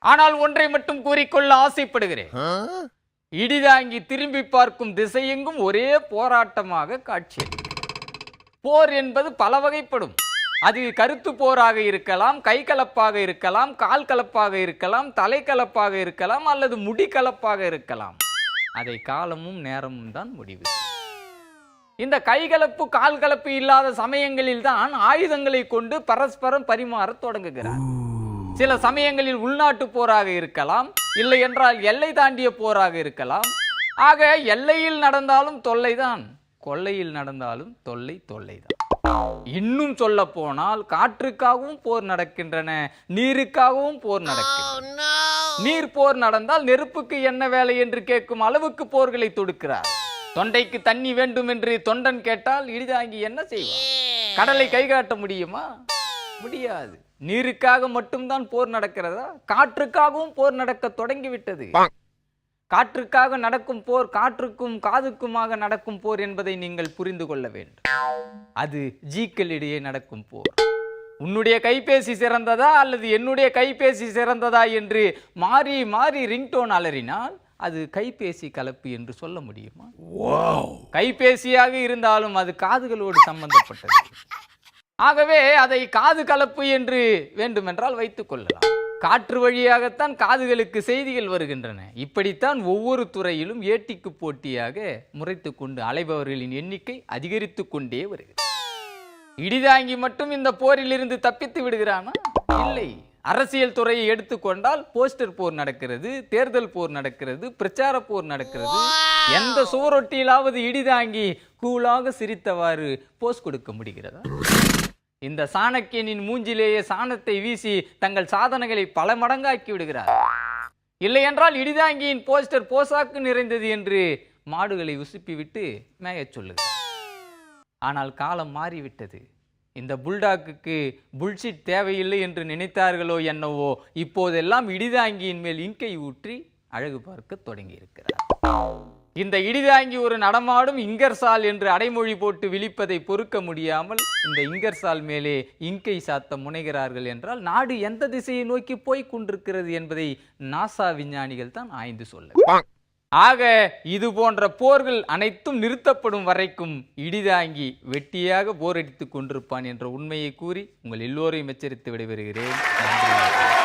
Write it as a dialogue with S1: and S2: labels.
S1: ஆனால் ஒன்றை மட்டும் கூறிக்கொள்ள ஆசைப்படுகிறேன். இடிதாங்கி திரும்பி பார்க்கும் திசையெங்கும் ஒரே போராட்டமாக காட்சி. போர் என்பது பல வகைப்படும். அது கருத்து போராக இருக்கலாம், கைகலப்பாக இருக்கலாம், கால் கலப்பாக இருக்கலாம், தலைக்கலப்பாக இருக்கலாம், அல்லது முடிக்கலப்பாக இருக்கலாம். அதை காலமும் நேரமும் தான் முடிவு. இந்த கைகலப்பு கால் கலப்பு இல்லாத சமயங்களில் தான் ஆயுதங்களை கொண்டு பரஸ்பரம் பரிமாற தொடங்குகிறார். சில சமயங்களில் உள்நாட்டு போராக இருக்கலாம், இல்லை என்றால் எல்லை தாண்டிய போராக இருக்கலாம். ஆக எல்லையில் நடந்தாலும் தொல்லைதான், கொல்லையில் நடந்தாலும் தொல்லைதான். இன்னும் சொல்ல போனால் காற்றுக்காகவும் போர் நடக்கின்றன, நீருக்காகவும் போர் நடக்கின்றன. நீர் போர் நடந்தால் நெருப்புக்கு என்ன வேலை என்று கேட்கும் அளவுக்கு போர்களை தொடுக்கிறார். தொண்டைக்கு தண்ணி வேண்டும் என்று தொண்டன் கேட்டால் இடிதாங்கி என்ன செய்வார்? கடலை கை காட்ட முடியுமா? முடியாது. நீருக்காக மட்டும்தான் போர் நடக்கிறதா? காற்றுக்காகவும் போர் நடக்க தொடங்கிவிட்டது. காற்றுக்காக நடக்கும் போர் காற்றுக்கும் காதுக்குமாக நடக்கும் போர் என்பதை நீங்கள் புரிந்து கொள்ள வேண்டும். அது ஜீக்களிடையே நடக்கும் போர். உன்னுடைய கைபேசி சிறந்ததா அல்லது என்னுடைய கைபேசி சிறந்ததா என்று மாறி மாறி ரிங்டோன் அலறினால் அது கைபேசி கலப்பு என்று சொல்ல முடியுமா? கைபேசியாக இருந்தாலும் அது காதுகளோடு சம்பந்தப்பட்டது. ஆகவே அதை காது கலப்பு என்று வேண்டுமென்றால் வைத்துக் கொள்ளலாம். காற்று வழியாகத்தான் காதுகளுக்கு செய்திகள் வருகின்றன. இப்படித்தான் ஒவ்வொரு துறையிலும் ஏட்டிக்கு போட்டியாக முறைத்து கொண்டு அலைபவர்களின் எண்ணிக்கை அதிகரித்து கொண்டே வருகிறது. இடிதாங்கி மட்டும் இந்த போரில் இருந்து தப்பித்து விடுகிறானா? இல்லை. அரசியல் துறையை எடுத்துக்கொண்டால் போஸ்டர் போர் நடக்கிறது, தேர்தல் போர் நடக்கிறது, பிரச்சார போர் நடக்கிறது. எந்த சுவரொட்டியிலாவது இடிதாங்கி கூலாக சிரித்தவாறு போஸ் கொடுக்க முடிகிறதா? இந்த சாணக்கியனின் மூஞ்சிலேயே சாணத்தை வீசி தங்கள் சாதனைகளை பல மடங்காக்கி விடுகிறார். இல்லை என்றால் இடிதாங்கியின் போஸ்டர் போசாக்கு நிறைந்தது என்று மாடுகளை உசுப்பிவிட்டு மேயச் சொல்லுகிறார். ஆனால் காலம் மாறிவிட்டது. இந்த புல்டாக்கு புல்ஷிட் தேவையில்லை என்று நினைத்தார்களோ என்னவோ, இப்போதெல்லாம் இடிதாங்கியின் மேல் இங்கை ஊற்றி அழகு பார்க்க தொடங்கி இருக்கிறார். இந்த இடிதாங்கி ஒரு நடமாடும் இங்கர்சால் என்று அடைமொழி போட்டு விழிப்பதை பொறுக்க முடியாமல் இந்த இங்கர்சால் மேலே இங்கை சாத்த முனைகிறார்கள் என்றால் நாடு எந்த திசையை நோக்கி போய் கொண்டிருக்கிறது என்பதை நாசா விஞ்ஞானிகள் தான் ஆய்ந்து சொல்ல. ஆக இது போன்ற போர்கள் அனைத்தும் நிறுத்தப்படும் வரைக்கும் இடிதாங்கி வெட்டியாக போரடித்துக் கொண்டிருப்பான் என்ற உண்மையை கூறி உங்கள் எல்லோரையும் எச்சரித்து விடைபெறுகிறேன். நன்றி.